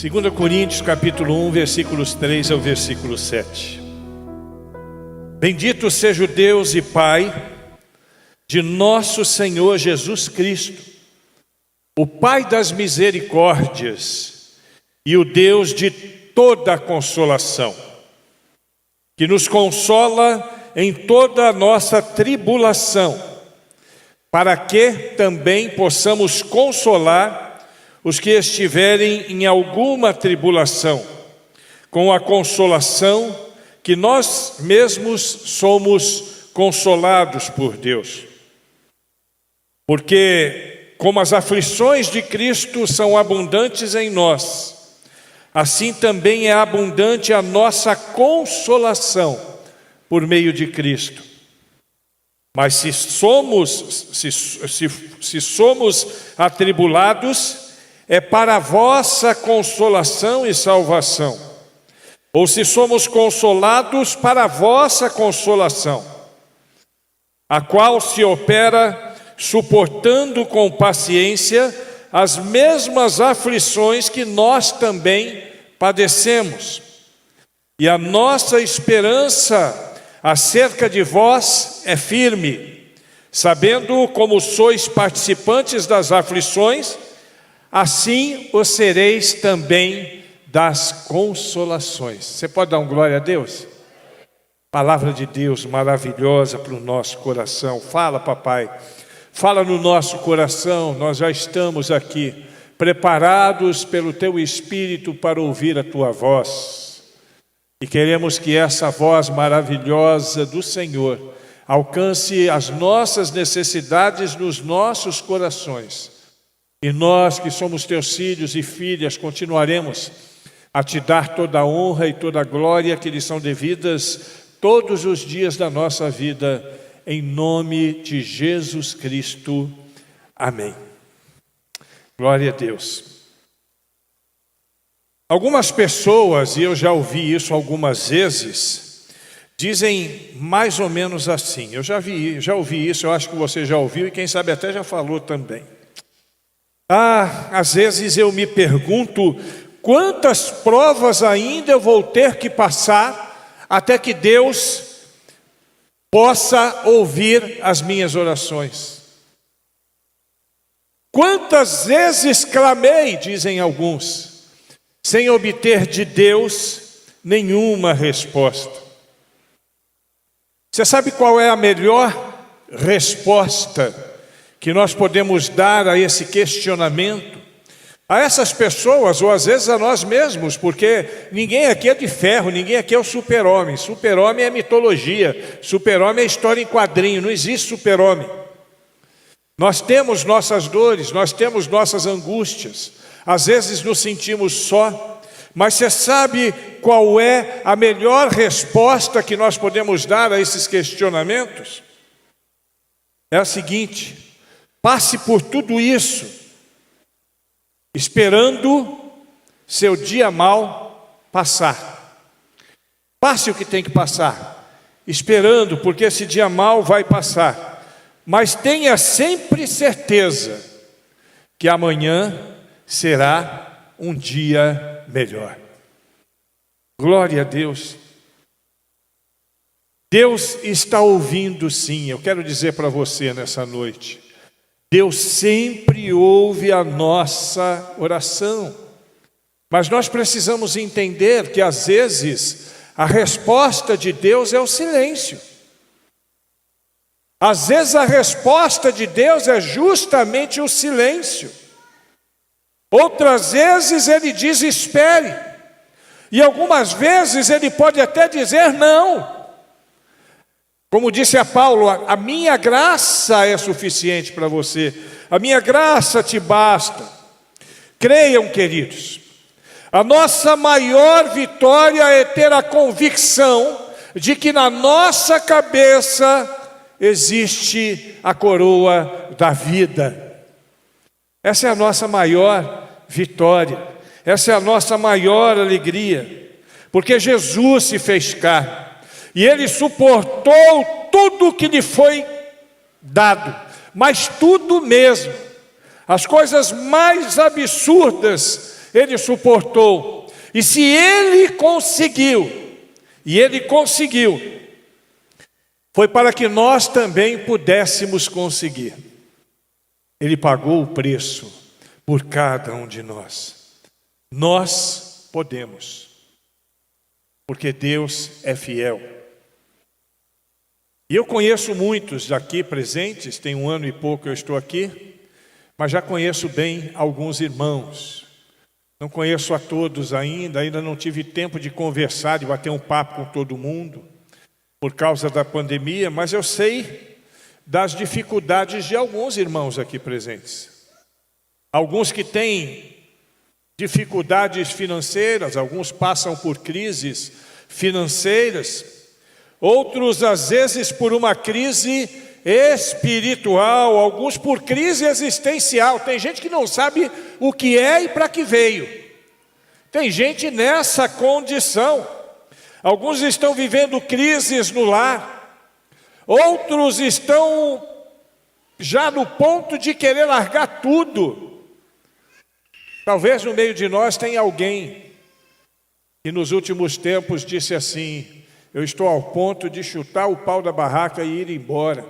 2 Coríntios capítulo 1, versículos 3 ao versículo 7. Bendito seja o Deus e Pai de nosso Senhor Jesus Cristo, o Pai das misericórdias e o Deus de toda a consolação, que nos consola em toda a nossa tribulação, para que também possamos consolar os que estiverem em alguma tribulação, com a consolação que nós mesmos somos consolados por Deus. Porque, como as aflições de Cristo são abundantes em nós, assim também é abundante a nossa consolação por meio de Cristo. Mas se somos atribulados, é para a vossa consolação e salvação. Ou se somos consolados, para a vossa consolação, a qual se opera suportando com paciência as mesmas aflições que nós também padecemos. E a nossa esperança acerca de vós é firme, sabendo como sois participantes das aflições, assim o sereis também das consolações. Você pode dar um glória a Deus? Palavra de Deus maravilhosa para o nosso coração. Fala, papai. Fala no nosso coração. Nós já estamos aqui, preparados pelo teu Espírito para ouvir a tua voz. E queremos que essa voz maravilhosa do Senhor alcance as nossas necessidades nos nossos corações. E nós que somos teus filhos e filhas, continuaremos a te dar toda a honra e toda a glória que lhes são devidas todos os dias da nossa vida, em nome de Jesus Cristo. Amém. Glória a Deus. Algumas pessoas, e eu já ouvi isso algumas vezes, dizem mais ou menos assim. Eu já ouvi isso, eu acho que você já ouviu e quem sabe até já falou também. Às vezes eu me pergunto quantas provas ainda eu vou ter que passar até que Deus possa ouvir as minhas orações. Quantas vezes clamei, dizem alguns, sem obter de Deus nenhuma resposta. Você sabe qual é a melhor resposta que nós podemos dar a esse questionamento, a essas pessoas, ou às vezes a nós mesmos, porque ninguém aqui é de ferro, ninguém aqui é o super-homem. Super-homem é mitologia, super-homem é história em quadrinho, não existe super-homem. Nós temos nossas dores, nós temos nossas angústias, às vezes nos sentimos só, mas você sabe qual é a melhor resposta que nós podemos dar a esses questionamentos? É a seguinte: passe por tudo isso, esperando seu dia mal passar. Passe o que tem que passar, esperando, porque esse dia mal vai passar. Mas tenha sempre certeza que amanhã será um dia melhor. Glória a Deus. Deus está ouvindo, sim. Eu quero dizer para você nessa noite, Deus sempre ouve a nossa oração, mas nós precisamos entender que às vezes a resposta de Deus é o silêncio. Às vezes a resposta de Deus é justamente o silêncio. Outras vezes Ele diz espere, e algumas vezes Ele pode até dizer não. Como disse a Paulo, a minha graça é suficiente para você, a minha graça te basta. Creiam, queridos, a nossa maior vitória é ter a convicção de que na nossa cabeça existe a coroa da vida. Essa é a nossa maior vitória, essa é a nossa maior alegria, porque Jesus se fez carne. E Ele suportou tudo que lhe foi dado, mas tudo mesmo. As coisas mais absurdas Ele suportou. E se Ele conseguiu, foi para que nós também pudéssemos conseguir. Ele pagou o preço por cada um de nós. Nós podemos, porque Deus é fiel. E eu conheço muitos aqui presentes, tem 1 ano e pouco eu estou aqui, mas já conheço bem alguns irmãos. Não conheço a todos ainda não tive tempo de conversar, de bater um papo com todo mundo, por causa da pandemia, mas eu sei das dificuldades de alguns irmãos aqui presentes. Alguns que têm dificuldades financeiras, alguns passam por crises financeiras, outros às vezes por uma crise espiritual, alguns por crise existencial. Tem gente que não sabe o que é e para que veio. Tem gente nessa condição. Alguns estão vivendo crises no lar, outros estão já no ponto de querer largar tudo. Talvez no meio de nós tenha alguém que nos últimos tempos disse assim: eu estou ao ponto de chutar o pau da barraca e ir embora,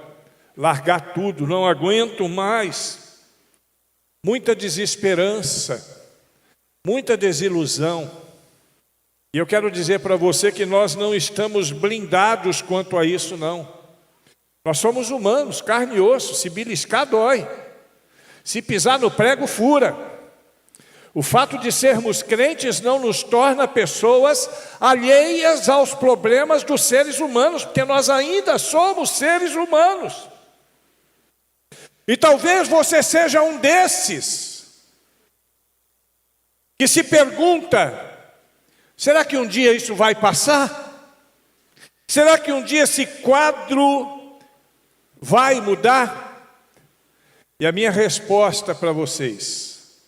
largar tudo, não aguento mais. Muita desesperança, muita desilusão. E eu quero dizer para você que nós não estamos blindados quanto a isso, não. Nós somos humanos, carne e osso, se beliscar dói, se pisar no prego fura. O fato de sermos crentes não nos torna pessoas alheias aos problemas dos seres humanos, porque nós ainda somos seres humanos. E talvez você seja um desses que se pergunta: será que um dia isso vai passar? Será que um dia esse quadro vai mudar? E a minha resposta para vocês,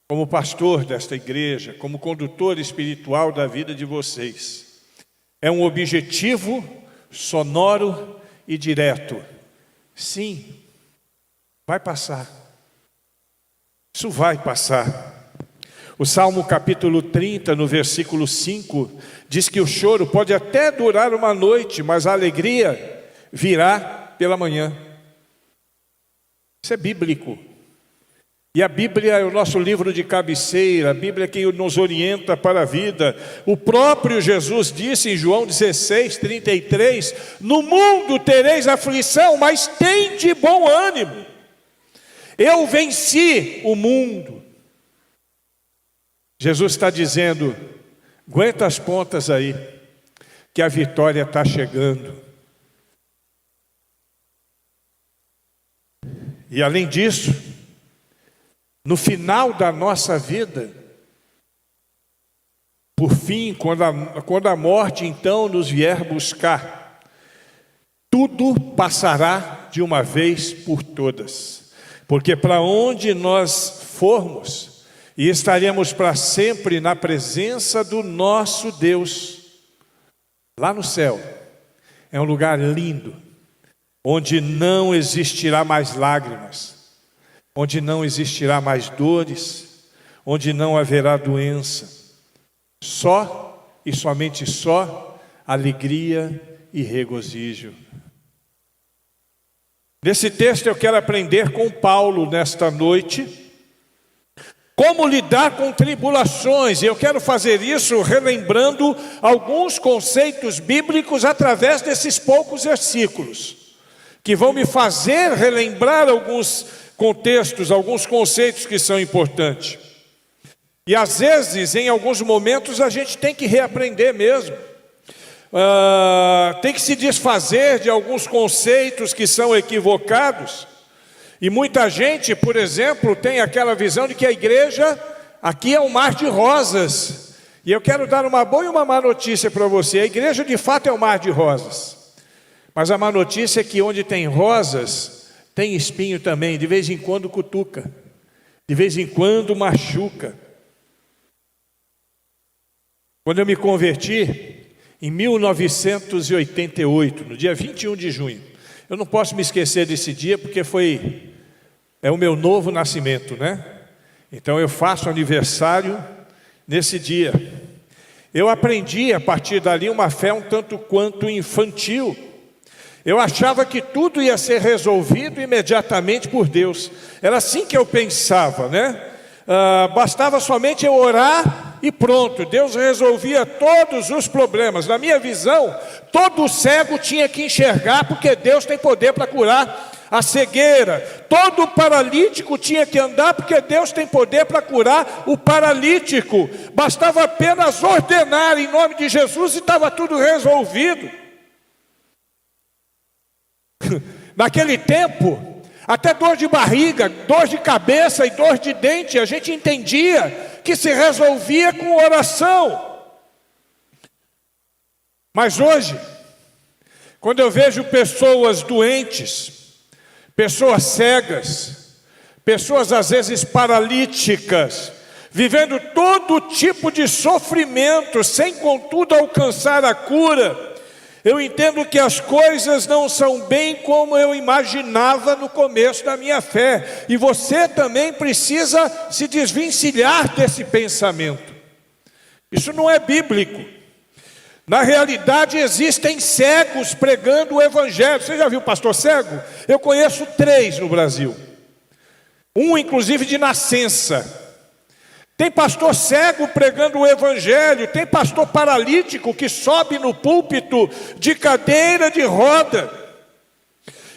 como pastor desta igreja, como condutor espiritual da vida de vocês, é um objetivo sonoro e direto: sim, vai passar. Isso vai passar. O Salmo capítulo 30, no versículo 5, diz que o choro pode até durar uma noite, mas a alegria virá pela manhã. Isso é bíblico. E a Bíblia é o nosso livro de cabeceira, a Bíblia é que nos orienta para a vida. O próprio Jesus disse em João 16, 33, no mundo tereis aflição, mas tende bom ânimo. Eu venci o mundo. Jesus está dizendo: aguenta as pontas aí, que a vitória está chegando. E além disso, no final da nossa vida, por fim, quando a morte então nos vier buscar, tudo passará de uma vez por todas. Porque para onde nós formos, e estaremos para sempre na presença do nosso Deus, lá no céu. É um lugar lindo, onde não existirá mais lágrimas, onde não existirá mais dores, onde não haverá doença. Só e somente só alegria e regozijo. Nesse texto eu quero aprender com Paulo nesta noite como lidar com tribulações, e eu quero fazer isso relembrando alguns conceitos bíblicos através desses poucos versículos, que vão me fazer relembrar alguns contextos, alguns conceitos que são importantes. E às vezes, em alguns momentos, a gente tem que reaprender mesmo. Tem que se desfazer de alguns conceitos que são equivocados. E muita gente, por exemplo, tem aquela visão de que a igreja aqui é um mar de rosas. E eu quero dar uma boa e uma má notícia para você. A igreja de fato é um mar de rosas. Mas a má notícia é que onde tem rosas, tem espinho também. De vez em quando cutuca. De vez em quando machuca. Quando eu me converti, em 1988, no dia 21 de junho, eu não posso me esquecer desse dia porque é o meu novo nascimento, né? Então eu faço aniversário nesse dia. Eu aprendi a partir dali uma fé um tanto quanto infantil. Eu achava que tudo ia ser resolvido imediatamente por Deus. Era assim que eu pensava, né? Bastava somente eu orar e pronto, Deus resolvia todos os problemas. Na minha visão, todo cego tinha que enxergar, porque Deus tem poder para curar a cegueira. Todo paralítico tinha que andar, porque Deus tem poder para curar o paralítico. Bastava apenas ordenar em nome de Jesus e estava tudo resolvido. Naquele tempo, até dor de barriga, dor de cabeça e dor de dente, a gente entendia que se resolvia com oração. Mas hoje, quando eu vejo pessoas doentes, pessoas cegas, pessoas às vezes paralíticas, vivendo todo tipo de sofrimento, sem contudo alcançar a cura, eu entendo que as coisas não são bem como eu imaginava no começo da minha fé. E você também precisa se desvencilhar desse pensamento. Isso não é bíblico. Na realidade existem cegos pregando o evangelho. Você já viu pastor cego? Eu conheço 3 no Brasil. Um inclusive de nascença. Tem pastor cego pregando o evangelho, tem pastor paralítico que sobe no púlpito de cadeira de roda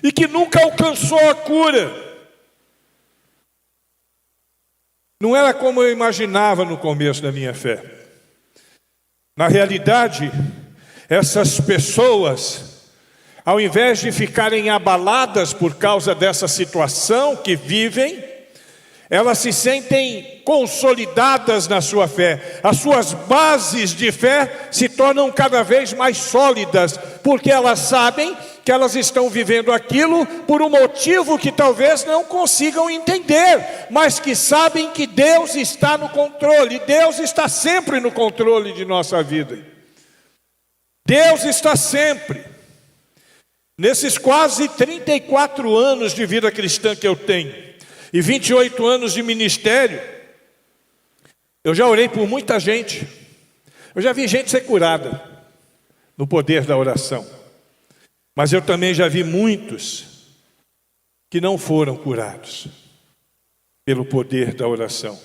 e que nunca alcançou a cura. Não era como eu imaginava no começo da minha fé. Na realidade, essas pessoas, ao invés de ficarem abaladas por causa dessa situação que vivem, elas se sentem consolidadas na sua fé. As suas bases de fé se tornam cada vez mais sólidas, porque elas sabem que elas estão vivendo aquilo por um motivo que talvez não consigam entender, mas que sabem que Deus está no controle. Deus está sempre no controle de nossa vida. Deus está sempre. Nesses quase 34 anos de vida cristã que eu tenho, e 28 anos de ministério, eu já orei por muita gente. Eu já vi gente ser curada no poder da oração. Mas eu também já vi muitos que não foram curados pelo poder da oração.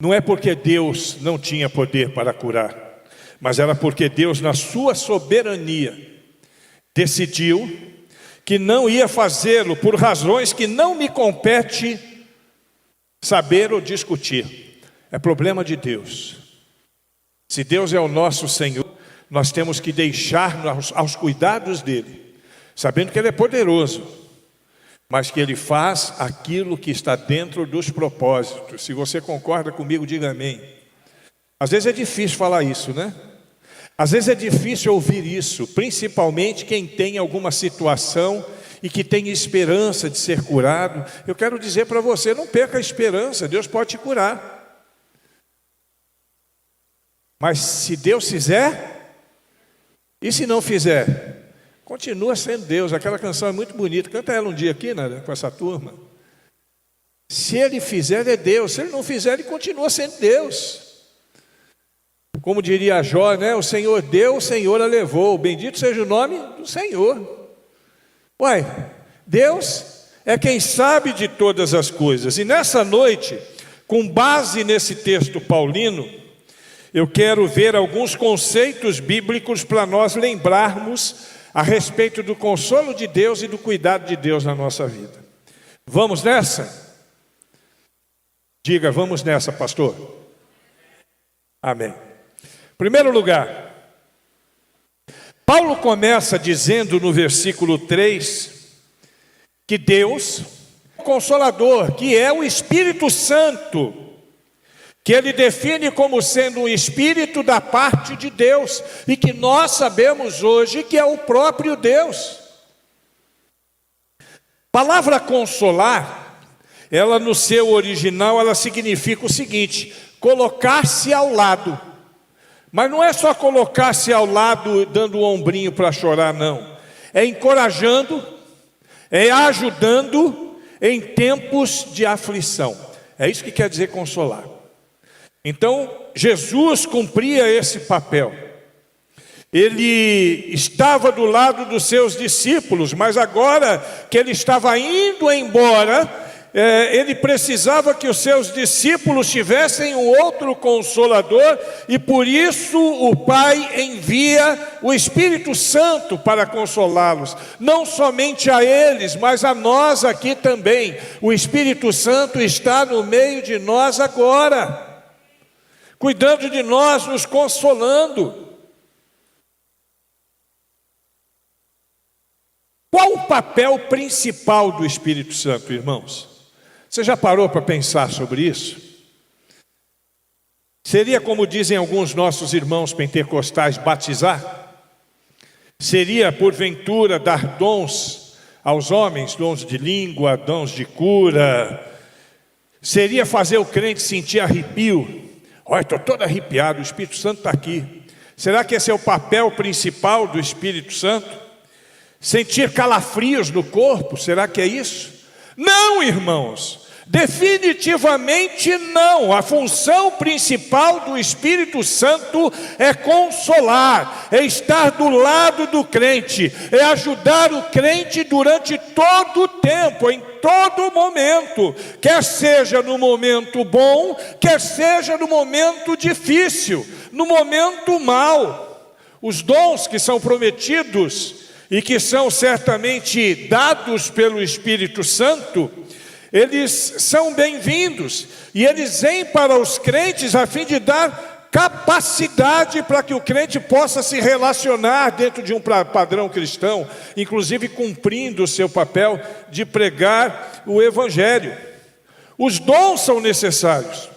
Não é porque Deus não tinha poder para curar, mas era porque Deus, na sua soberania, decidiu que não ia fazê-lo por razões que não me compete saber ou discutir. É problema de Deus. Se Deus é o nosso Senhor, nós temos que deixar aos cuidados dele, sabendo que ele é poderoso, mas que ele faz aquilo que está dentro dos propósitos. Se você concorda comigo, diga amém. Às vezes é difícil falar isso, né? Às vezes é difícil ouvir isso, principalmente quem tem alguma situação e que tem esperança de ser curado. Eu quero dizer para você, não perca a esperança, Deus pode te curar. Mas se Deus fizer, e se não fizer, continua sendo Deus. Aquela canção é muito bonita, canta ela um dia aqui, né, com essa turma. Se Ele fizer, é Deus. Se Ele não fizer, Ele continua sendo Deus. Como diria Jó, né? O Senhor deu, o Senhor a levou. Bendito seja o nome do Senhor. Uai, Deus é quem sabe de todas as coisas. E nessa noite, com base nesse texto paulino, eu quero ver alguns conceitos bíblicos para nós lembrarmos a respeito do consolo de Deus e do cuidado de Deus na nossa vida. Vamos nessa? Diga, vamos nessa, pastor. Amém. Primeiro lugar, Paulo começa dizendo no versículo 3 que Deus, o Consolador, que é o Espírito Santo, que ele define como sendo um Espírito da parte de Deus, e que nós sabemos hoje que é o próprio Deus. Palavra consolar, ela no seu original, ela significa o seguinte: colocar-se ao lado. Mas não é só colocar-se ao lado dando o ombrinho para chorar, não. É encorajando, é ajudando em tempos de aflição. É isso que quer dizer consolar. Então, Jesus cumpria esse papel. Ele estava do lado dos seus discípulos, mas agora que ele estava indo embora, ele precisava que os seus discípulos tivessem um outro consolador, e por isso o Pai envia o Espírito Santo para consolá-los, não somente a eles, mas a nós aqui também. O Espírito Santo está no meio de nós agora, cuidando de nós, nos consolando. Qual o papel principal do Espírito Santo, irmãos? Você já parou para pensar sobre isso? Seria, como dizem alguns nossos irmãos pentecostais, batizar? Seria, porventura, dar dons aos homens, dons de língua, dons de cura? Seria fazer o crente sentir arrepio? Olha, estou todo arrepiado, o Espírito Santo está aqui. Será que esse é o papel principal do Espírito Santo? Sentir calafrios no corpo, será que é isso? Não, irmãos, definitivamente não. A função principal do Espírito Santo é consolar, é estar do lado do crente, é ajudar o crente durante todo o tempo, em todo momento, quer seja no momento bom, quer seja no momento difícil, no momento mau. Os dons que são prometidos e que são certamente dados pelo Espírito Santo, eles são bem-vindos, e eles vêm para os crentes a fim de dar capacidade para que o crente possa se relacionar dentro de um padrão cristão, inclusive cumprindo o seu papel de pregar o Evangelho. Os dons são necessários,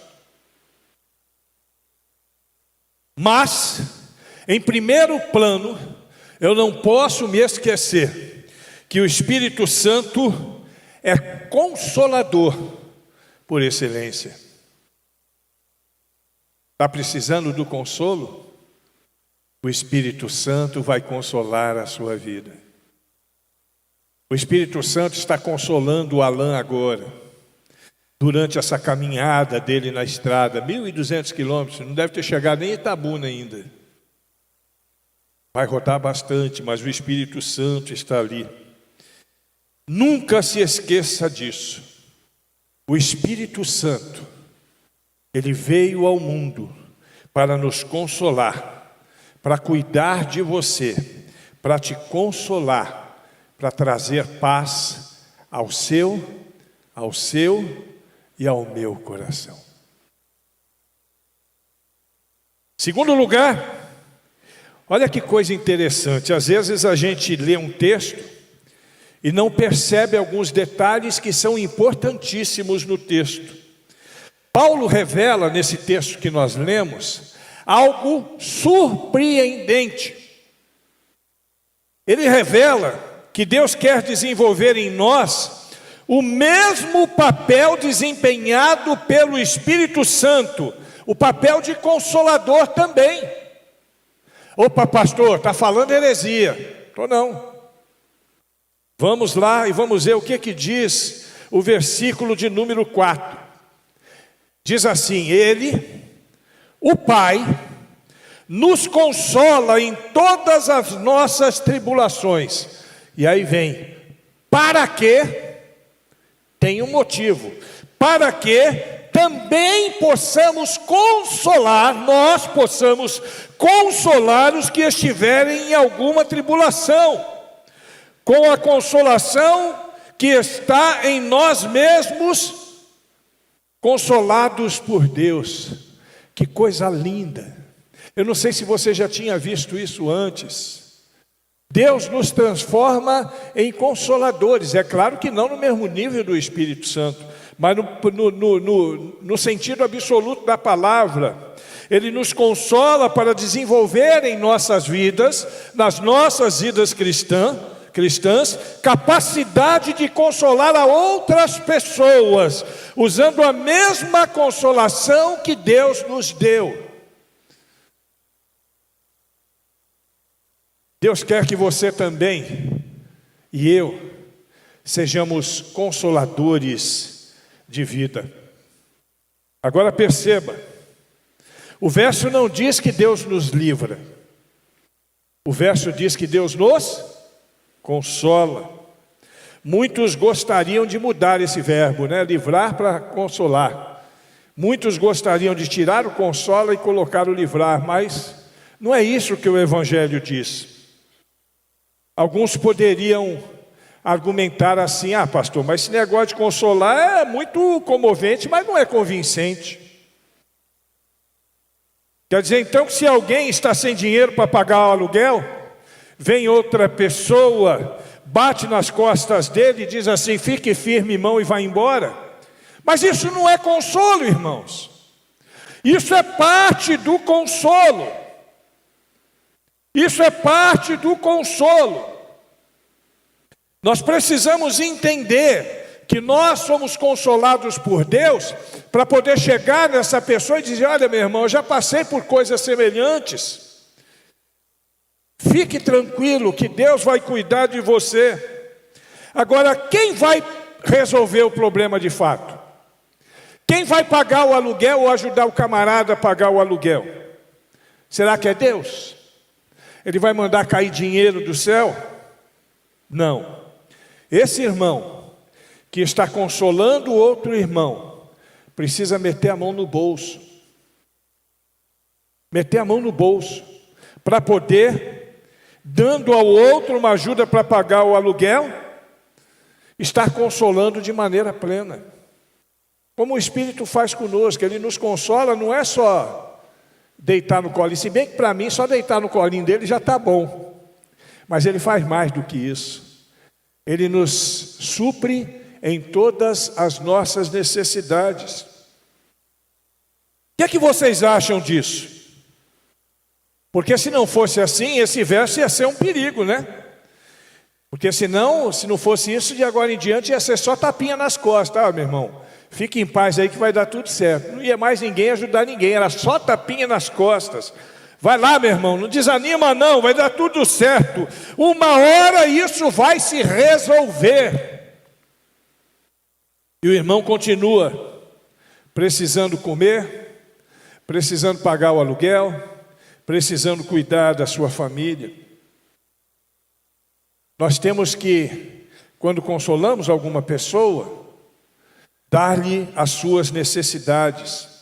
mas, em primeiro plano, eu não posso me esquecer que o Espírito Santo é consolador por excelência. Está precisando do consolo? O Espírito Santo vai consolar a sua vida. O Espírito Santo está consolando o Alain agora, durante essa caminhada dele na estrada, 1.200 quilômetros, não deve ter chegado nem em Itabuna ainda. Vai rodar bastante, mas o Espírito Santo está ali. Nunca se esqueça disso. O Espírito Santo, ele veio ao mundo para nos consolar, para cuidar de você, para te consolar, para trazer paz ao seu e ao meu coração. Segundo lugar, olha que coisa interessante, às vezes a gente lê um texto e não percebe alguns detalhes que são importantíssimos no texto. Paulo revela nesse texto que nós lemos algo surpreendente. Ele revela que Deus quer desenvolver em nós o mesmo papel desempenhado pelo Espírito Santo, o papel de consolador também. Opa, pastor, está falando heresia. Estou não. Vamos lá e vamos ver o que diz o versículo de número 4. Diz assim: Ele, o Pai, nos consola em todas as nossas tribulações. E aí vem, para que, tem um motivo, para que também possamos consolar, nós possamos consolar os que estiverem em alguma tribulação, com a consolação que está em nós mesmos, consolados por Deus. Que coisa linda! Eu não sei se você já tinha visto isso antes. Deus nos transforma em consoladores. É claro que não no mesmo nível do Espírito Santo, mas no sentido absoluto da palavra. Ele nos consola para desenvolver em nossas vidas, nas nossas vidas cristãs, capacidade de consolar a outras pessoas, usando a mesma consolação que Deus nos deu. Deus quer que você também e eu sejamos consoladores de vida. Agora perceba, o verso não diz que Deus nos livra. O verso diz que Deus nos consola. Muitos gostariam de mudar esse verbo, né? Livrar para consolar. Muitos gostariam de tirar o consola e colocar o livrar, mas não é isso que o Evangelho diz. Alguns poderiam argumentar assim: ah, pastor, mas esse negócio de consolar é muito comovente, mas não é convincente. Quer dizer, então, que se alguém está sem dinheiro para pagar o aluguel, vem outra pessoa, bate nas costas dele e diz assim: fique firme, irmão, e vai embora. Mas isso não é consolo, irmãos. Isso é parte do consolo. Isso é parte do consolo. Nós precisamos entender que nós somos consolados por Deus para poder chegar nessa pessoa e dizer: olha, meu irmão, eu já passei por coisas semelhantes. Fique tranquilo que Deus vai cuidar de você. Agora, quem vai resolver o problema de fato? Quem vai pagar o aluguel ou ajudar o camarada a pagar o aluguel? Será que é Deus? Ele vai mandar cair dinheiro do céu? Não. Esse irmão que está consolando o outro irmão precisa meter a mão no bolso. Meter a mão no bolso para poder, dando ao outro uma ajuda para pagar o aluguel, estar consolando de maneira plena. Como o Espírito faz conosco, Ele nos consola, não é só deitar no colinho, se bem que para mim só deitar no colinho dele já está bom, mas Ele faz mais do que isso. Ele nos supre em todas as nossas necessidades. O que é que vocês acham disso? Porque se não fosse assim, esse verso ia ser um perigo, né? Porque senão, se não fosse isso, de agora em diante ia ser só tapinha nas costas. Ah, meu irmão, fique em paz aí que vai dar tudo certo. Não ia mais ninguém ajudar ninguém, era só tapinha nas costas. Vai lá, meu irmão, não desanima não, vai dar tudo certo. Uma hora isso vai se resolver. E o irmão continua precisando comer, precisando pagar o aluguel, precisando cuidar da sua família. Nós temos que, quando consolamos alguma pessoa, dar-lhe as suas necessidades.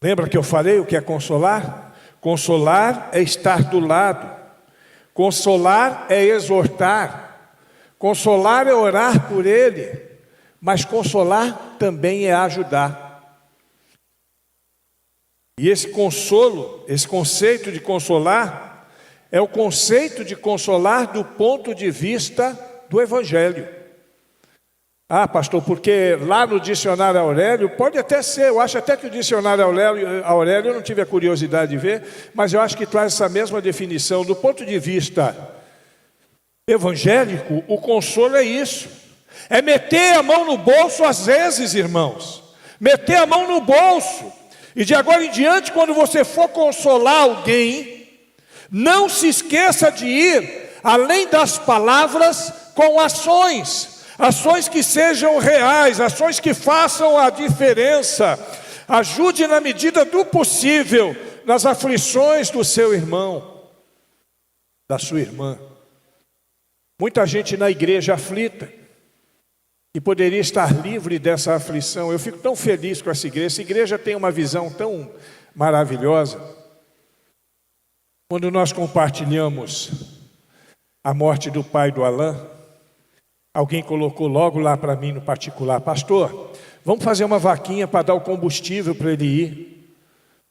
Lembra que eu falei o que é consolar? Consolar é estar do lado. Consolar é exortar. Consolar é orar por ele. Mas consolar também é ajudar. E esse consolo, esse conceito de consolar, é o conceito de consolar do ponto de vista do Evangelho. Ah, pastor, porque lá no dicionário Aurélio, pode até ser, eu acho até que o dicionário Aurélio eu não tive a curiosidade de ver, mas eu acho que traz essa mesma definição. Do ponto de vista evangélico, o consolo é isso. É meter a mão no bolso às vezes, irmãos. Meter a mão no bolso. E de agora em diante, quando você for consolar alguém, não se esqueça de ir além das palavras com ações. Ações que sejam reais, ações que façam a diferença. Ajude na medida do possível nas aflições do seu irmão, da sua irmã. Muita gente na igreja aflita, que poderia estar livre dessa aflição. Eu fico tão feliz com essa igreja. Essa igreja tem uma visão tão maravilhosa. Quando nós compartilhamos a morte do pai do Alain, alguém colocou logo lá para mim no particular: pastor, vamos fazer uma vaquinha para dar o combustível para ele ir,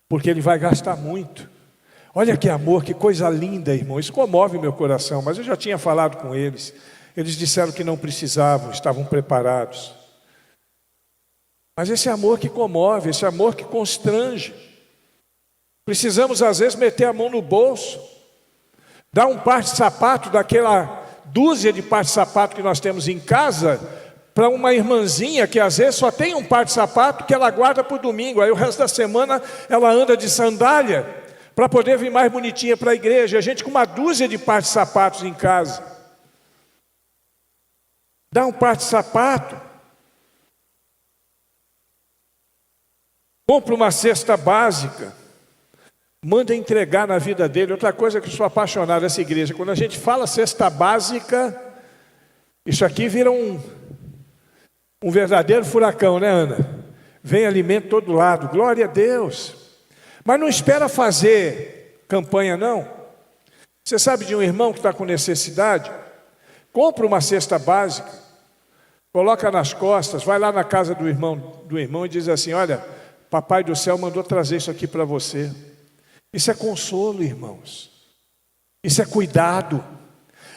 porque ele vai gastar muito. Olha que amor, que coisa linda, irmão. Isso comove meu coração, mas eu já tinha falado com eles. Eles disseram que não precisavam, estavam preparados. Mas esse amor que comove, esse amor que constrange. Precisamos às vezes meter a mão no bolso, dar um par de sapato daquela dúzia de par de sapato que nós temos em casa para uma irmãzinha que às vezes só tem um par de sapato que ela guarda para o domingo. Aí o resto da semana ela anda de sandália para poder vir mais bonitinha para a igreja. A gente com uma dúzia de par de sapatos em casa. Dá um par de sapato. Compra uma cesta básica, manda entregar na vida dele. Outra coisa que eu sou apaixonado dessa igreja, quando a gente fala cesta básica, isso aqui vira um verdadeiro furacão, né, Ana? Vem alimento todo lado, glória a Deus. Mas não espera fazer campanha, não. Você sabe de um irmão que está com necessidade? Compra uma cesta básica, coloca nas costas, vai lá na casa do irmão e diz assim: olha, papai do céu mandou trazer isso aqui para você. Isso é consolo, irmãos. Isso é cuidado.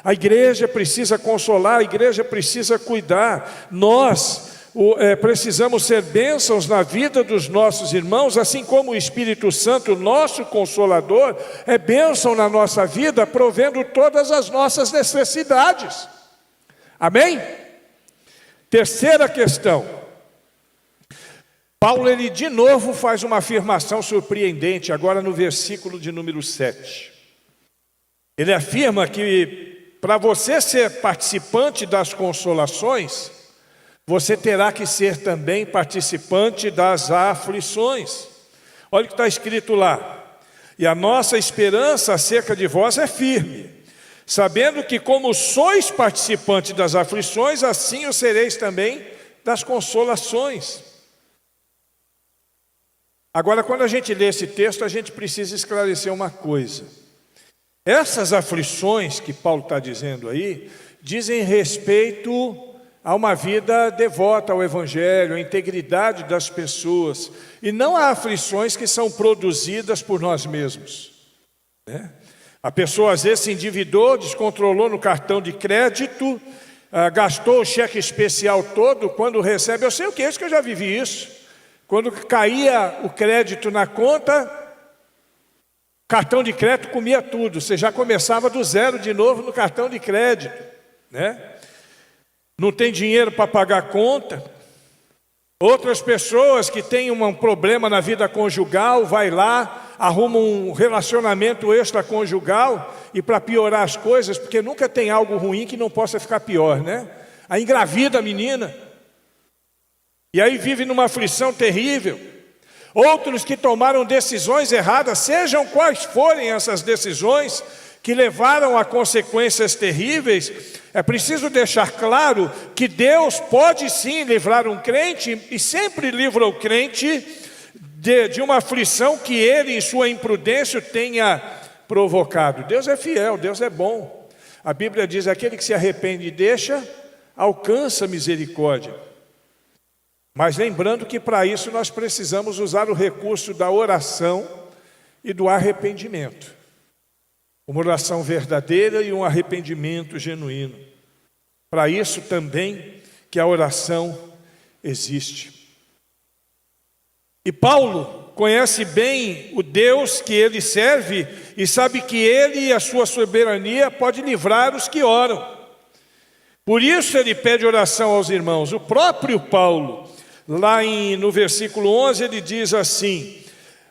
A igreja precisa consolar, a igreja precisa cuidar. Nós precisamos ser bênçãos na vida dos nossos irmãos, assim como o Espírito Santo, nosso Consolador, é bênção na nossa vida, provendo todas as nossas necessidades. Amém? Terceira questão. Paulo, ele de novo faz uma afirmação surpreendente, agora no versículo de número 7. Ele afirma que para você ser participante das consolações, você terá que ser também participante das aflições. Olha o que está escrito lá: e a nossa esperança acerca de vós é firme, sabendo que como sois participantes das aflições, assim o sereis também das consolações. Agora, quando a gente lê esse texto, a gente precisa esclarecer uma coisa. Essas aflições que Paulo está dizendo aí, dizem respeito a uma vida devota ao Evangelho, à integridade das pessoas, e não a aflições que são produzidas por nós mesmos, né? A pessoa às vezes se endividou, descontrolou no cartão de crédito, gastou o cheque especial todo, quando recebe, eu sei o que é isso, que eu já vivi isso. Quando caía o crédito na conta, cartão de crédito comia tudo, você já começava do zero de novo no cartão de crédito, né? Não tem dinheiro para pagar a conta. Outras pessoas que têm um problema na vida conjugal, vai lá, arruma um relacionamento extraconjugal, e para piorar as coisas, porque nunca tem algo ruim que não possa ficar pior, né? Aí engravida a menina, e aí vive numa aflição terrível. Outros que tomaram decisões erradas, sejam quais forem essas decisões, que levaram a consequências terríveis. É preciso deixar claro que Deus pode sim livrar um crente, e sempre livra o crente de uma aflição que ele, em sua imprudência, tenha provocado. Deus é fiel, Deus é bom. A Bíblia diz: aquele que se arrepende e deixa, alcança misericórdia. Mas lembrando que para isso nós precisamos usar o recurso da oração e do arrependimento. Uma oração verdadeira e um arrependimento genuíno. Para isso também que a oração existe. E Paulo conhece bem o Deus que ele serve e sabe que ele e a sua soberania pode livrar os que oram. Por isso ele pede oração aos irmãos. O próprio Paulo, lá no versículo 11, ele diz assim: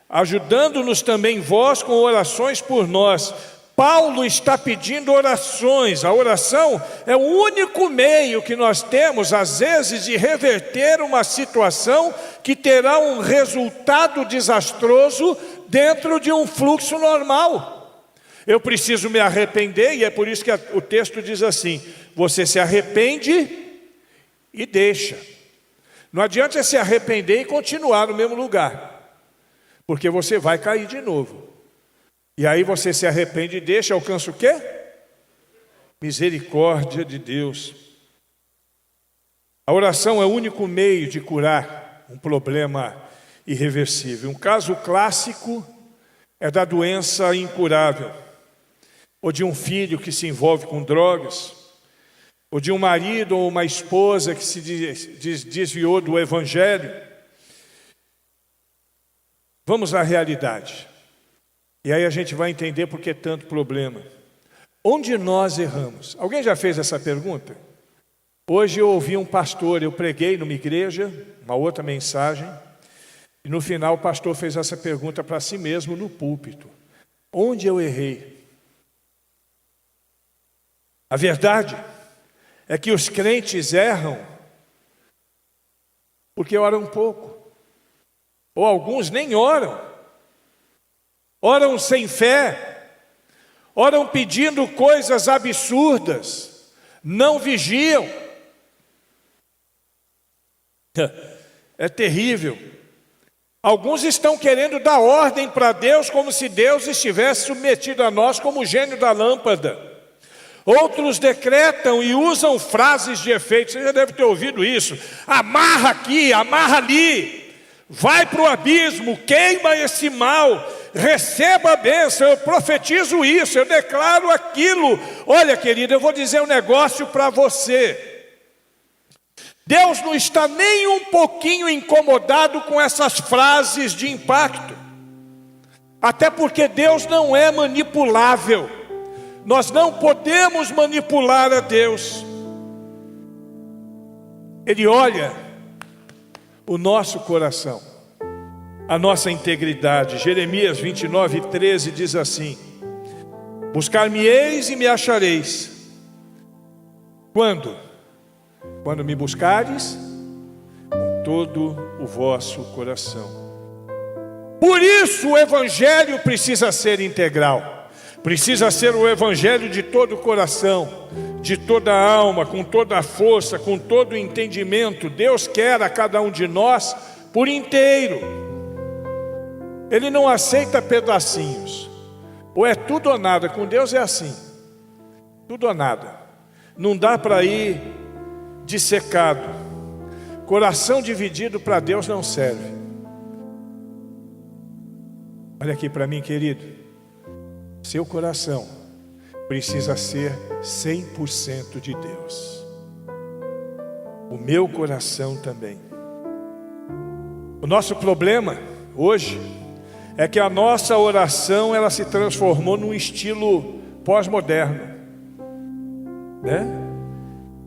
ajudando-nos também vós com orações por nós. Paulo está pedindo orações. A oração é o único meio que nós temos, às vezes, de reverter uma situação que terá um resultado desastroso dentro de um fluxo normal. Eu preciso me arrepender, e é por isso que o texto diz assim: você se arrepende e deixa. Não adianta se arrepender e continuar no mesmo lugar, porque você vai cair de novo. E aí você se arrepende e deixa, alcança o quê? Misericórdia de Deus. A oração é o único meio de curar um problema irreversível. Um caso clássico é da doença incurável, ou de um filho que se envolve com drogas, ou de um marido ou uma esposa que se desviou do Evangelho. Vamos à realidade. E aí a gente vai entender por que tanto problema. Onde nós erramos? Alguém já fez essa pergunta? Hoje eu ouvi um pastor, eu preguei numa igreja, uma outra mensagem, e no final o pastor fez essa pergunta para si mesmo no púlpito: onde eu errei? A verdade é que os crentes erram porque oram pouco. ou alguns nem oram, oram sem fé, oram pedindo coisas absurdas, não vigiam. É terrível. Alguns estão querendo dar ordem para Deus como se Deus estivesse submetido a nós como o gênio da lâmpada. Outros decretam e usam frases de efeito. Você já deve ter ouvido isso. Amarra aqui, amarra ali. Vai para o abismo, queima esse mal. Receba a bênção, eu profetizo isso, eu declaro aquilo. Olha, querido, eu vou dizer um negócio para você. Deus não está nem um pouquinho incomodado com essas frases de impacto. Até porque Deus não é manipulável. Nós não podemos manipular a Deus. Ele olha o nosso coração, a nossa integridade. Jeremias 29:13 diz assim: buscar-me-eis e me achareis. Quando? Quando me buscares com todo o vosso coração. Por isso o Evangelho precisa ser integral. Precisa ser o Evangelho de todo o coração, de toda a alma, com toda a força, com todo o entendimento. Deus quer a cada um de nós por inteiro. Ele não aceita pedacinhos. Ou é tudo ou nada. Com Deus é assim. Tudo ou nada. Não dá para ir dissecado. Coração dividido para Deus não serve. Olha aqui para mim, querido. Seu coração precisa ser 100% de Deus. O meu coração também. O nosso problema hoje é que a nossa oração ela se transformou num estilo pós-moderno, né?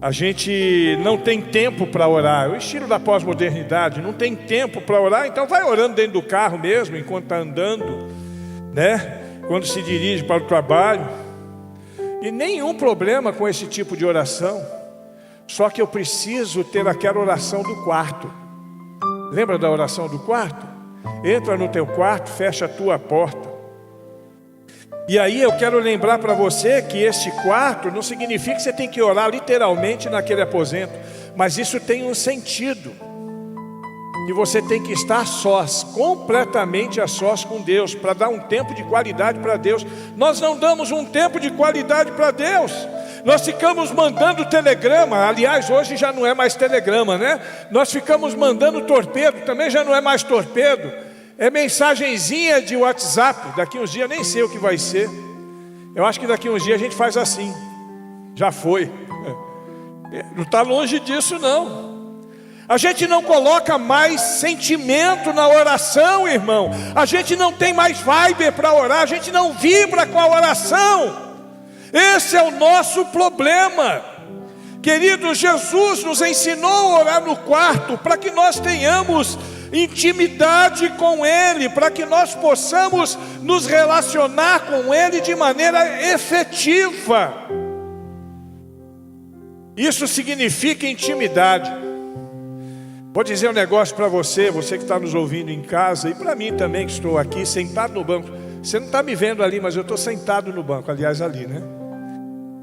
A gente não tem tempo para orar. O estilo da pós-modernidade, não tem tempo para orar, então vai orando dentro do carro mesmo, enquanto está andando, né? Quando se dirige para o trabalho. E nenhum problema com esse tipo de oração. Só que eu preciso ter aquela oração do quarto. Lembra da oração do quarto? Entra no teu quarto, fecha a tua porta. E aí eu quero lembrar para você que este quarto não significa que você tem que orar literalmente naquele aposento, mas isso tem um sentido, que você tem que estar sós, completamente a sós com Deus, para dar um tempo de qualidade para Deus. Nós não damos um tempo de qualidade para Deus, nós ficamos mandando telegrama. Aliás, hoje já não é mais telegrama, né? Nós ficamos mandando torpedo, também já não é mais torpedo. É mensagenzinha de WhatsApp. Daqui uns dias nem sei o que vai ser. Eu acho que daqui uns dias a gente faz assim. Já foi. Não está longe disso não. A gente não coloca mais sentimento na oração, irmão. A gente não tem mais vibe para orar. A gente não vibra com a oração. Esse é o nosso problema. Querido, Jesus nos ensinou a orar no quarto para que nós tenhamos intimidade com Ele, para que nós possamos nos relacionar com Ele de maneira efetiva. Isso significa intimidade. Vou dizer um negócio para você, você que está nos ouvindo em casa, e para mim também que estou aqui sentado no banco. Você não está me vendo ali, mas eu estou sentado no banco, aliás ali, né?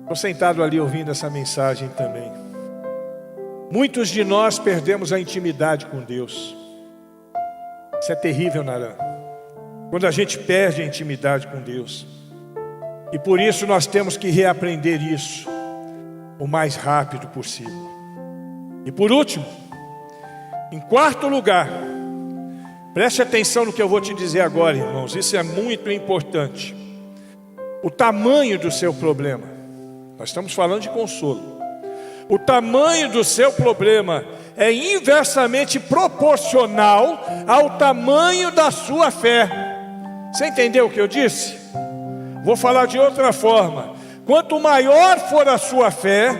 Estou sentado ali ouvindo essa mensagem também. Muitos de nós perdemos a intimidade com Deus. Isso é terrível, Narã. Quando a gente perde a intimidade com Deus. E por isso nós temos que reaprender isso o mais rápido possível. E por último, em quarto lugar, preste atenção no que eu vou te dizer agora, irmãos. Isso é muito importante. O tamanho do seu problema. Nós estamos falando de consolo. O tamanho do seu problema é inversamente proporcional ao tamanho da sua fé. Você entendeu o que eu disse? Vou falar de outra forma. Quanto maior for a sua fé,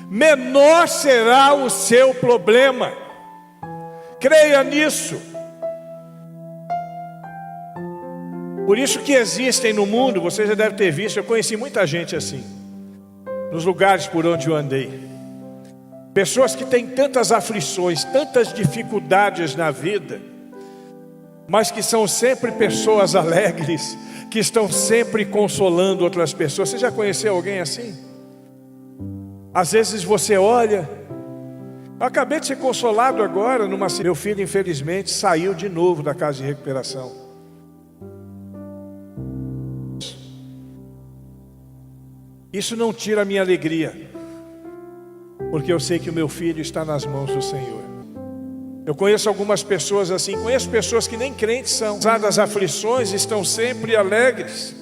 menor será o seu problema. Creia nisso. Por isso que existem no mundo, você já deve ter visto, eu conheci muita gente assim, nos lugares por onde eu andei. Pessoas que têm tantas aflições, tantas dificuldades na vida, mas que são sempre pessoas alegres, que estão sempre consolando outras pessoas. Você já conheceu alguém assim? Às vezes você olha, eu acabei de ser consolado agora meu filho infelizmente saiu de novo da casa de recuperação. Isso não tira a minha alegria, porque eu sei que o meu filho está nas mãos do Senhor. Eu conheço algumas pessoas assim, conheço pessoas que nem crentes são, apesar das aflições, estão sempre alegres.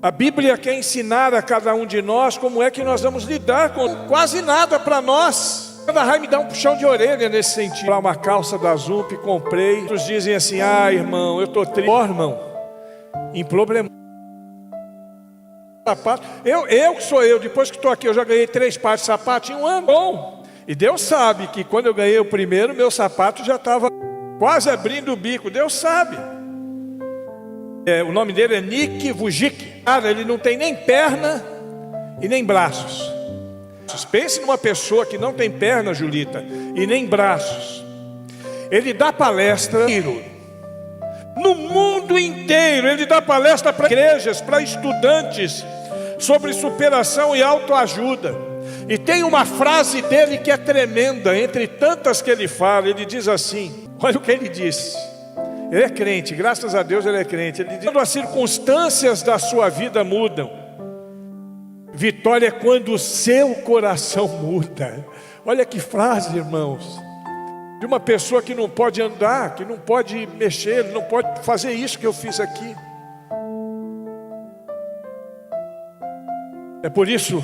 A Bíblia quer ensinar a cada um de nós como é que nós vamos lidar com quase nada para nós. Cada raio me dá um puxão de orelha nesse sentido. Uma calça da Zup, comprei. Outros dizem assim, irmão, eu estou triste. Irmão, em problema. Eu que sou eu, depois que estou aqui, eu já ganhei 3 pares de sapato em um ano. Bom, e Deus sabe que quando eu ganhei o primeiro, meu sapato já estava quase abrindo o bico. Deus sabe. O nome dele é Nick Vujicic. Cara, ele não tem nem perna e nem braços. Pense numa pessoa que não tem perna, Julita, e nem braços. Ele dá palestra no mundo inteiro. Ele dá palestra para igrejas, para estudantes, sobre superação e autoajuda. E tem uma frase dele que é tremenda, entre tantas que ele fala. Ele diz assim, olha o que ele disse. Ele é crente, graças a Deus ele é crente. Ele diz, quando as circunstâncias da sua vida mudam, vitória é quando o seu coração muda. Olha que frase, irmãos. De uma pessoa que não pode andar, que não pode mexer, não pode fazer isso que eu fiz aqui. É por isso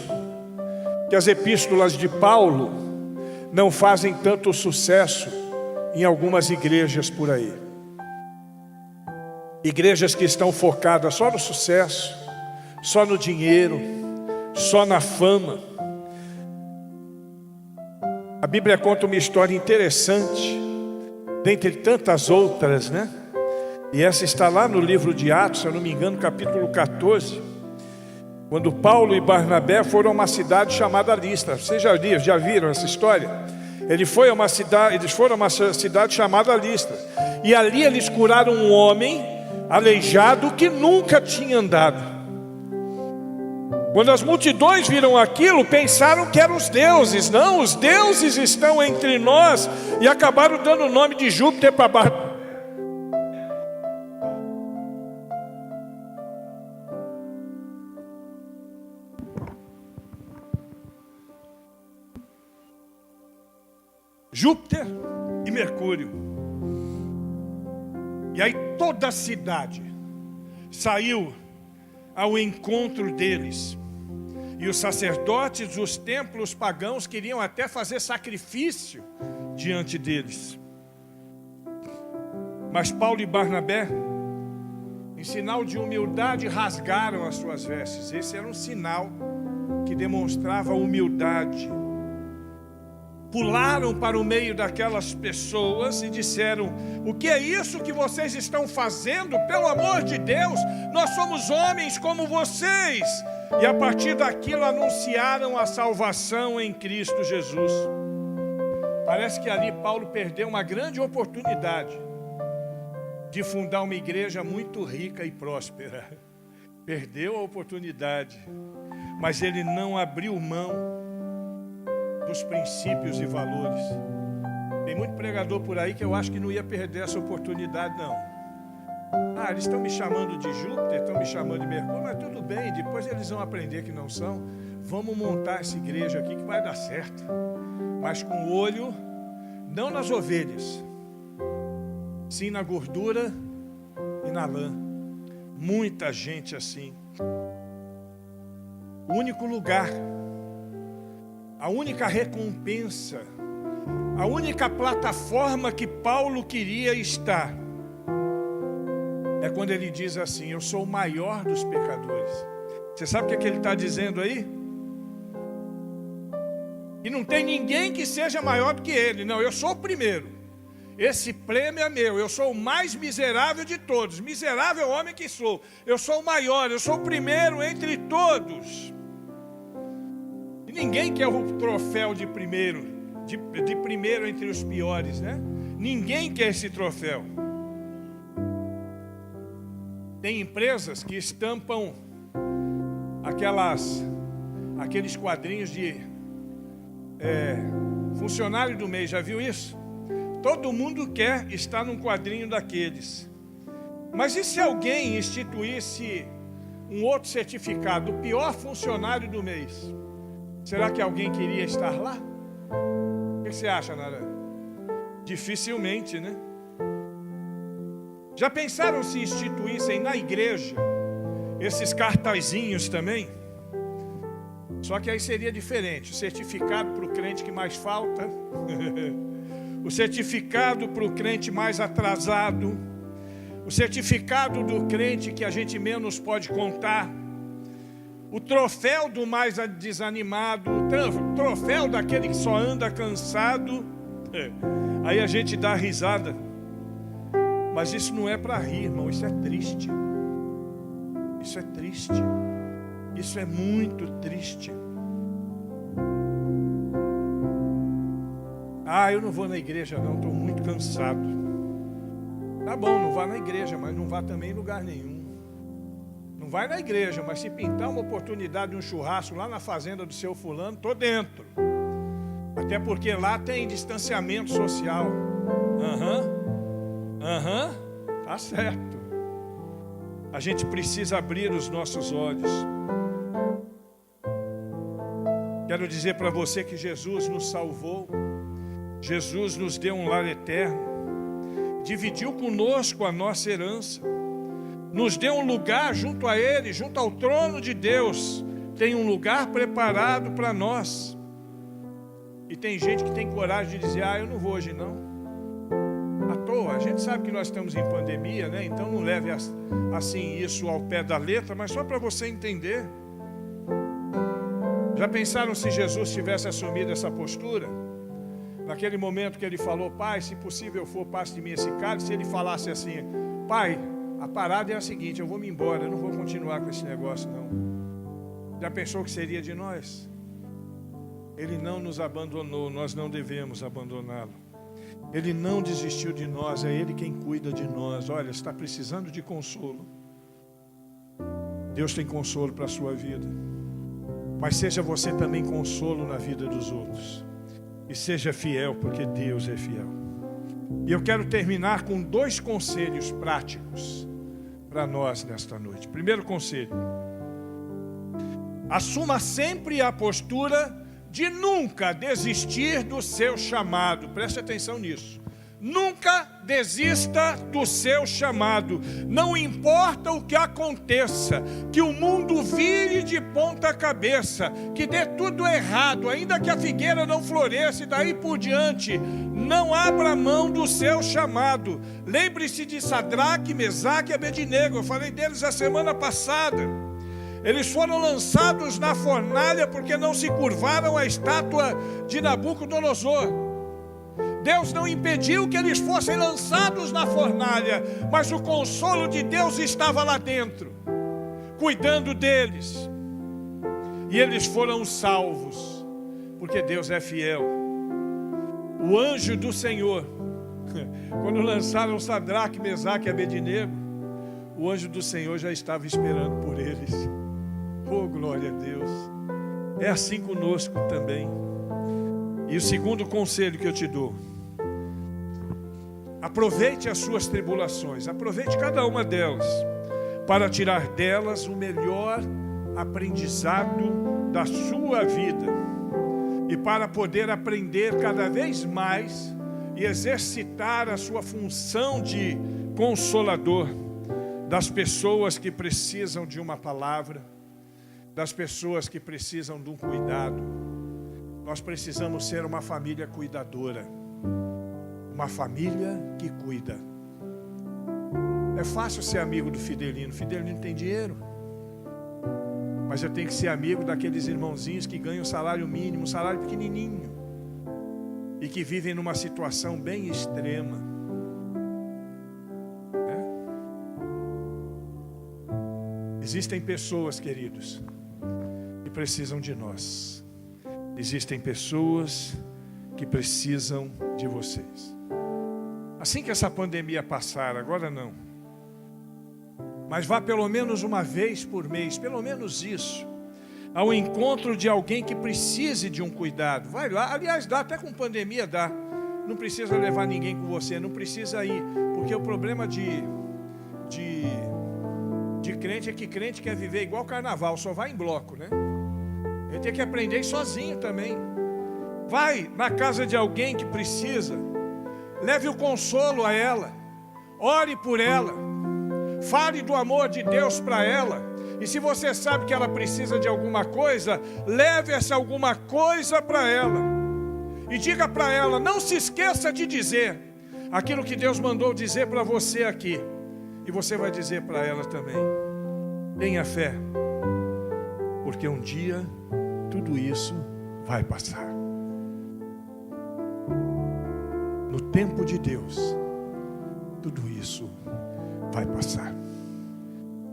que as epístolas de Paulo não fazem tanto sucesso em algumas igrejas por aí. Igrejas que estão focadas só no sucesso, só no dinheiro, só na fama. A Bíblia conta uma história interessante, dentre tantas outras, né? E essa está lá no livro de Atos, se eu não me engano, capítulo 14. Quando Paulo e Barnabé foram a uma cidade chamada Listra. Vocês já viram essa história? Eles foram a uma cidade chamada Listra. E ali eles curaram um homem aleijado que nunca tinha andado. Quando as multidões viram aquilo, pensaram que eram os deuses. Não, os deuses estão entre nós. E acabaram dando o nome de Júpiter para Barnabé. Júpiter e Mercúrio. E aí toda a cidade saiu ao encontro deles. E os sacerdotes dos templos pagãos queriam até fazer sacrifício diante deles. Mas Paulo e Barnabé, em sinal de humildade, rasgaram as suas vestes. Esse era um sinal que demonstrava humildade. Pularam para o meio daquelas pessoas e disseram: o que é isso que vocês estão fazendo? Pelo amor de Deus, nós somos homens como vocês. E a partir daquilo anunciaram a salvação em Cristo Jesus. Parece que ali Paulo perdeu uma grande oportunidade de fundar uma igreja muito rica e próspera. Perdeu a oportunidade, mas ele não abriu mão dos princípios e valores. Tem muito pregador por aí que eu acho que não ia perder essa oportunidade, não. Eles estão me chamando de Júpiter, estão me chamando de Mercúrio, mas tudo bem, depois eles vão aprender que não são. Vamos montar essa igreja aqui que vai dar certo. Mas com o olho, não nas ovelhas, sim na gordura e na lã. Muita gente assim. O único lugar, a única recompensa, a única plataforma que Paulo queria estar, é quando ele diz assim: eu sou o maior dos pecadores. Você sabe o que ele está dizendo aí? E não tem ninguém que seja maior do que ele. Não, eu sou o primeiro. Esse prêmio é meu. Eu sou o mais miserável de todos. Miserável homem que sou. Eu sou o maior, eu sou o primeiro entre todos. E ninguém quer o troféu de primeiro, de primeiro entre os piores, né? Ninguém quer esse troféu. Tem empresas que estampam aqueles quadrinhos de funcionário do mês, já viu isso? Todo mundo quer estar num quadrinho daqueles. Mas e se alguém instituísse um outro certificado, o pior funcionário do mês? Será que alguém queria estar lá? O que você acha, Nara? Dificilmente, né? Já pensaram se instituíssem na igreja esses cartazinhos também? Só que aí seria diferente. O certificado para o crente que mais falta, o certificado para o crente mais atrasado, o certificado do crente que a gente menos pode contar, o troféu do mais desanimado, o troféu daquele que só anda cansado. Aí a gente dá risada. Mas isso não é para rir, irmão, isso é triste. Isso é triste. Isso é muito triste. Eu não vou na igreja não, estou muito cansado. Tá bom, não vá na igreja, mas não vá também em lugar nenhum. Não vai na igreja, mas se pintar uma oportunidade de um churrasco lá na fazenda do seu fulano, estou dentro. Até porque lá tem distanciamento social. Tá certo. A gente precisa abrir os nossos olhos. Quero dizer para você que Jesus nos salvou. Jesus nos deu um lar eterno. Dividiu conosco a nossa herança. Nos deu um lugar junto a Ele, junto ao trono de Deus. Tem um lugar preparado para nós. E tem gente que tem coragem de dizer: eu não vou hoje não. À toa, a gente sabe que nós estamos em pandemia, né? Então não leve assim isso ao pé da letra, mas só para você entender. Já pensaram se Jesus tivesse assumido essa postura? Naquele momento que ele falou: Pai, se possível for, passe de mim esse cálice. Se ele falasse assim: Pai, a parada é a seguinte, eu vou me embora, eu não vou continuar com esse negócio não. Já pensou o que seria de nós? Ele não nos abandonou, nós não devemos abandoná-lo. Ele não desistiu de nós, é Ele quem cuida de nós. Olha, está precisando de consolo. Deus tem consolo para a sua vida. Mas seja você também consolo na vida dos outros. E seja fiel, porque Deus é fiel. E eu quero terminar com 2 conselhos práticos para nós nesta noite. Primeiro conselho: assuma sempre a postura de nunca desistir do seu chamado. Preste atenção nisso. Nunca desista do seu chamado. Não importa o que aconteça, que o mundo vire de ponta cabeça, que dê tudo errado, ainda que a figueira não floresça e daí por diante, não abra mão do seu chamado. Lembre-se de Sadraque, Mesaque e Abednego. Eu falei deles a semana passada. Eles foram lançados na fornalha porque não se curvaram à estátua de Nabucodonosor. Deus não impediu que eles fossem lançados na fornalha, mas o consolo de Deus estava lá dentro, cuidando deles. E eles foram salvos, porque Deus é fiel. O anjo do Senhor, quando lançaram Sadraque, Mesaque e Abednego, o anjo do Senhor já estava esperando por eles. Oh, glória a Deus. É assim conosco também. E o segundo conselho que eu te dou: aproveite as suas tribulações, aproveite cada uma delas, para tirar delas o melhor aprendizado da sua vida, e para poder aprender cada vez mais e exercitar a sua função de consolador das pessoas que precisam de uma palavra, das pessoas que precisam de um cuidado. Nós precisamos ser uma família cuidadora, uma família que cuida. É fácil ser amigo do Fidelino. Fidelino tem dinheiro, mas eu tenho que ser amigo daqueles irmãozinhos que ganham salário mínimo, salário pequenininho, e que vivem numa situação bem extrema. Existem pessoas, queridos, que precisam de nós. Existem pessoas que precisam de vocês. Assim que essa pandemia passar, agora não, mas vá pelo menos uma vez por mês, pelo menos isso, ao encontro de alguém que precise de um cuidado. Vai lá, aliás, dá, até com pandemia dá. Não precisa levar ninguém com você, não precisa ir, porque o problema de crente é que crente quer viver igual carnaval, só vai em bloco, né? Ele tem que aprender ir sozinho também. Vai na casa de alguém que precisa, leve o consolo a ela, ore por ela, fale do amor de Deus para ela. E se você sabe que ela precisa de alguma coisa, leve essa alguma coisa para ela. E diga para ela, não se esqueça de dizer aquilo que Deus mandou dizer para você aqui. E você vai dizer para ela também. Tenha fé, porque um dia tudo isso vai passar. No tempo de Deus, tudo isso vai passar.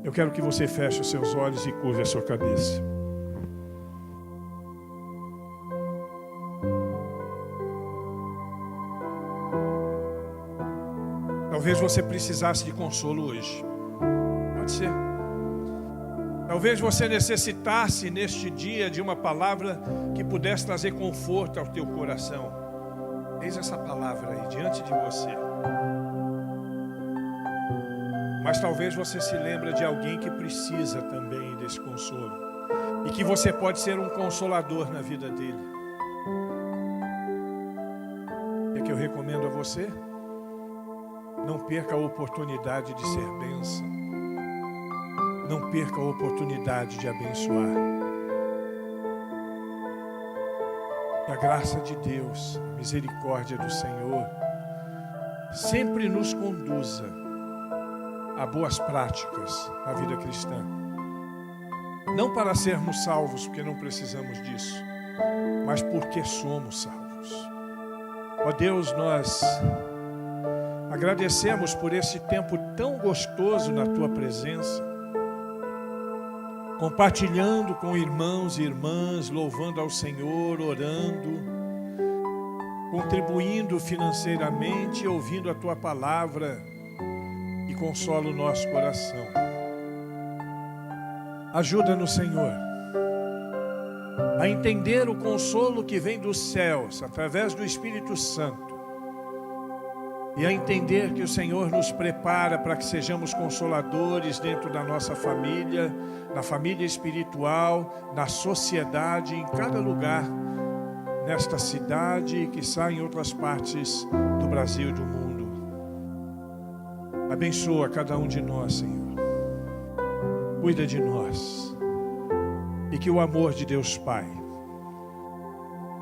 Eu quero que você feche os seus olhos e curve a sua cabeça. Talvez você precisasse de consolo hoje. Pode ser. Talvez você necessitasse neste dia de uma palavra que pudesse trazer conforto ao teu coração. Eis essa palavra aí diante de você. Mas talvez você se lembre de alguém que precisa também desse consolo. E que você pode ser um consolador na vida dele. O que eu recomendo a você? Não perca a oportunidade de ser bênção. Não perca a oportunidade de abençoar. Que a graça de Deus, a misericórdia do Senhor, sempre nos conduza a boas práticas na vida cristã. Não para sermos salvos, porque não precisamos disso, mas porque somos salvos. Ó Deus, nós agradecemos por esse tempo tão gostoso na Tua presença, compartilhando com irmãos e irmãs, louvando ao Senhor, orando, contribuindo financeiramente, ouvindo a Tua palavra, e consola o nosso coração. Ajuda-nos, Senhor, a entender o consolo que vem dos céus, através do Espírito Santo, e a entender que o Senhor nos prepara para que sejamos consoladores dentro da nossa família, na família espiritual, na sociedade, em cada lugar, nesta cidade e quiçá em outras partes do Brasil e do mundo. Abençoa cada um de nós, Senhor. Cuida de nós. E que o amor de Deus Pai,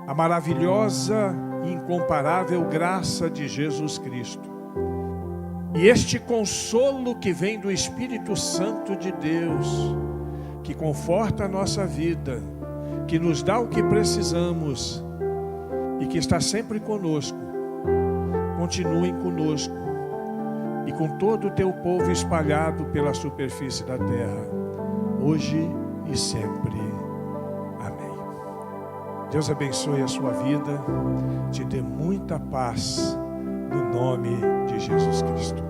a maravilhosa e incomparável graça de Jesus Cristo, e este consolo que vem do Espírito Santo de Deus, que conforta a nossa vida, que nos dá o que precisamos e que está sempre conosco, continuem conosco e com todo o teu povo espalhado pela superfície da terra, hoje e sempre. Amém. Deus abençoe a sua vida, te dê muita paz, no nome de Jesus Cristo.